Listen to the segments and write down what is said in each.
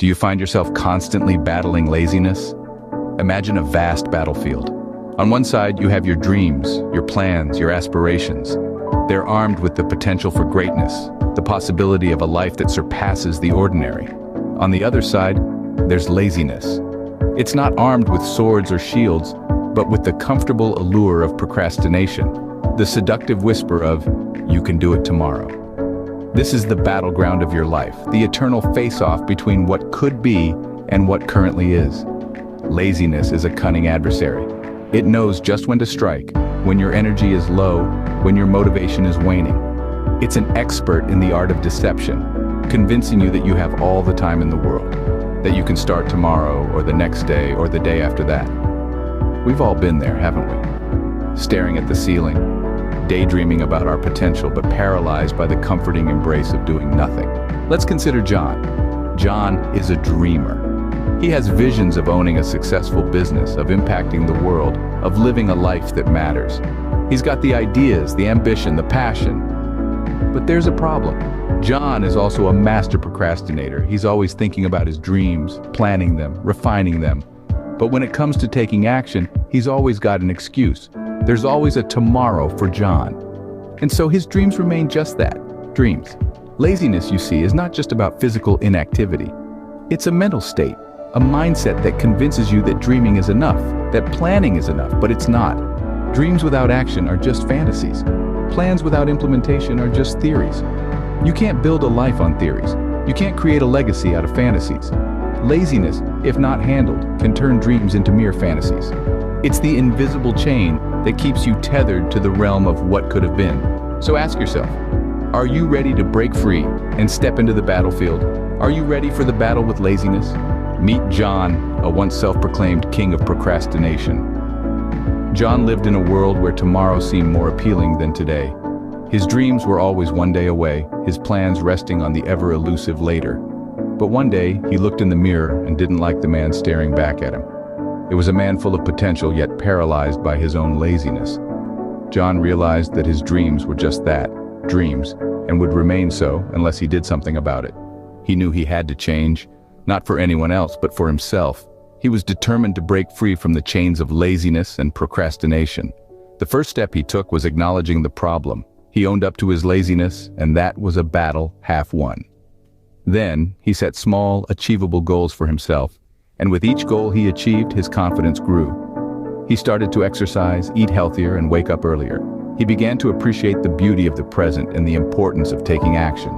Do you find yourself constantly battling laziness? Imagine a vast battlefield. On one side, you have your dreams, your plans, your aspirations. They're armed with the potential for greatness, the possibility of a life that surpasses the ordinary. On the other side, there's laziness. It's not armed with swords or shields, but with the comfortable allure of procrastination, the seductive whisper of, "You can do it tomorrow." This is the battleground of your life, the eternal face-off between what could be and what currently is. Laziness is a cunning adversary. It knows just when to strike, when your energy is low, when your motivation is waning. It's an expert in the art of deception, convincing you that you have all the time in the world, that you can start tomorrow or the next day or the day after that. We've all been there, haven't we? Staring at the ceiling, daydreaming about our potential, but paralyzed by the comforting embrace of doing nothing. Let's consider John. John is a dreamer. He has visions of owning a successful business, of impacting the world, of living a life that matters. He's got the ideas, the ambition, the passion. But there's a problem. John is also a master procrastinator. He's always thinking about his dreams, planning them, refining them. But when it comes to taking action, he's always got an excuse. There's always a tomorrow for John. And so his dreams remain just that, dreams. Laziness, you see, is not just about physical inactivity. It's a mental state, a mindset that convinces you that dreaming is enough, that planning is enough, but it's not. Dreams without action are just fantasies. Plans without implementation are just theories. You can't build a life on theories. You can't create a legacy out of fantasies. Laziness, if not handled, can turn dreams into mere fantasies. It's the invisible chain that keeps you tethered to the realm of what could have been. So ask yourself, are you ready to break free and step into the battlefield? Are you ready for the battle with laziness? Meet John, a once self-proclaimed king of procrastination. John lived in a world where tomorrow seemed more appealing than today. His dreams were always one day away, his plans resting on the ever-elusive later. But one day, he looked in the mirror and didn't like the man staring back at him. It was a man full of potential, yet paralyzed by his own laziness. John realized that his dreams were just that, dreams, and would remain so unless he did something about it. He knew he had to change, not for anyone else, but for himself. He was determined to break free from the chains of laziness and procrastination. The first step he took was acknowledging the problem. He owned up to his laziness, and that was a battle half won. Then, he set small, achievable goals for himself, and with each goal he achieved, his confidence grew. He started to exercise, eat healthier, and wake up earlier. He began to appreciate the beauty of the present and the importance of taking action.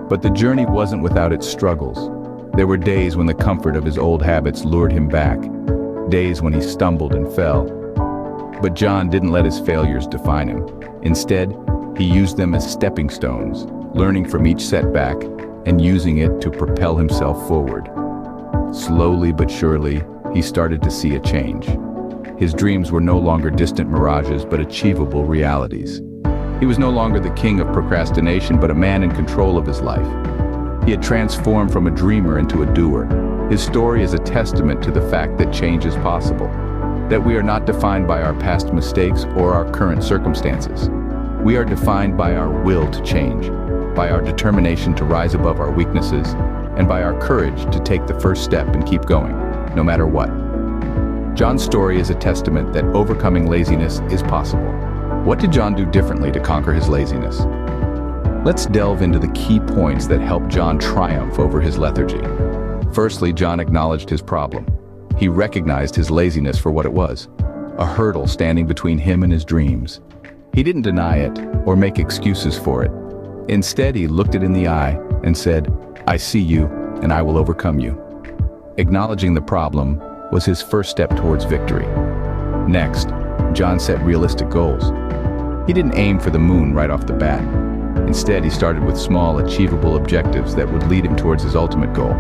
But the journey wasn't without its struggles. There were days when the comfort of his old habits lured him back, days when he stumbled and fell. But John didn't let his failures define him. Instead, he used them as stepping stones, learning from each setback and using it to propel himself forward. Slowly but surely, he started to see a change. His dreams were no longer distant mirages, but achievable realities. He was no longer the king of procrastination, but a man in control of his life. He had transformed from a dreamer into a doer. His story is a testament to the fact that change is possible, that we are not defined by our past mistakes or our current circumstances. We are defined by our will to change, by our determination to rise above our weaknesses, and by our courage to take the first step and keep going, no matter what. John's story is a testament that overcoming laziness is possible. What did John do differently to conquer his laziness? Let's delve into the key points that helped John triumph over his lethargy. Firstly, John acknowledged his problem. He recognized his laziness for what it was, a hurdle standing between him and his dreams. He didn't deny it or make excuses for it. Instead, he looked it in the eye and said, "I see you, and I will overcome you." Acknowledging the problem was his first step towards victory. Next, John set realistic goals. He didn't aim for the moon right off the bat. Instead, he started with small, achievable objectives that would lead him towards his ultimate goal.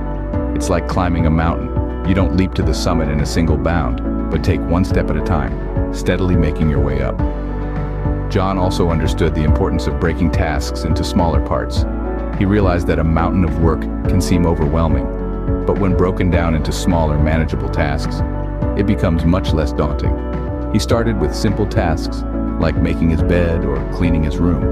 It's like climbing a mountain. You don't leap to the summit in a single bound, but take one step at a time, steadily making your way up. John also understood the importance of breaking tasks into smaller parts. He realized that a mountain of work can seem overwhelming, but when broken down into smaller, manageable tasks, it becomes much less daunting. He started with simple tasks, like making his bed or cleaning his room.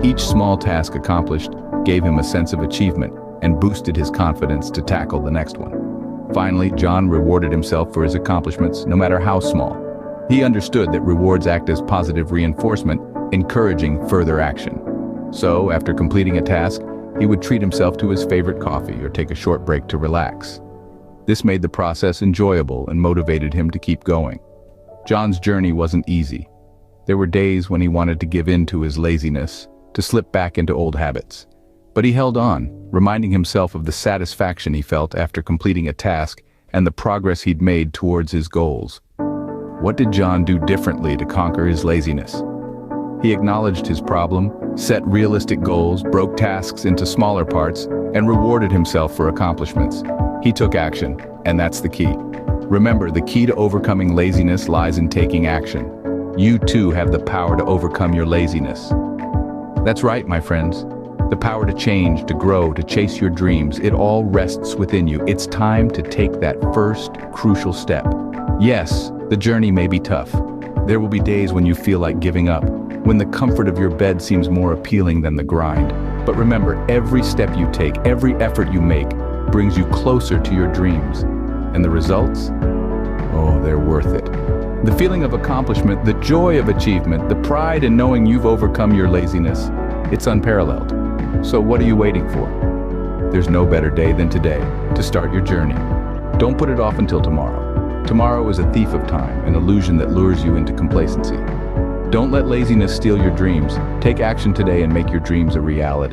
Each small task accomplished gave him a sense of achievement, and boosted his confidence to tackle the next one. Finally, John rewarded himself for his accomplishments, no matter how small. He understood that rewards act as positive reinforcement, encouraging further action. So, after completing a task, he would treat himself to his favorite coffee or take a short break to relax. This made the process enjoyable and motivated him to keep going. John's journey wasn't easy. There were days when he wanted to give in to his laziness, to slip back into old habits. But he held on, reminding himself of the satisfaction he felt after completing a task and the progress he'd made towards his goals. What did John do differently to conquer his laziness? He acknowledged his problem, set realistic goals, broke tasks into smaller parts, and rewarded himself for accomplishments. He took action, and that's the key. Remember, the key to overcoming laziness lies in taking action. You too have the power to overcome your laziness. That's right, my friends. The power to change, to grow, to chase your dreams, it all rests within you. It's time to take that first crucial step. Yes, the journey may be tough. There will be days when you feel like giving up, when the comfort of your bed seems more appealing than the grind. But remember, every step you take, every effort you make, brings you closer to your dreams. And the results? Oh, they're worth it. The feeling of accomplishment, the joy of achievement, the pride in knowing you've overcome your laziness, it's unparalleled. So what are you waiting for? There's no better day than today to start your journey. Don't put it off until tomorrow. Tomorrow is a thief of time, an illusion that lures you into complacency. Don't let laziness steal your dreams. Take action today and make your dreams a reality.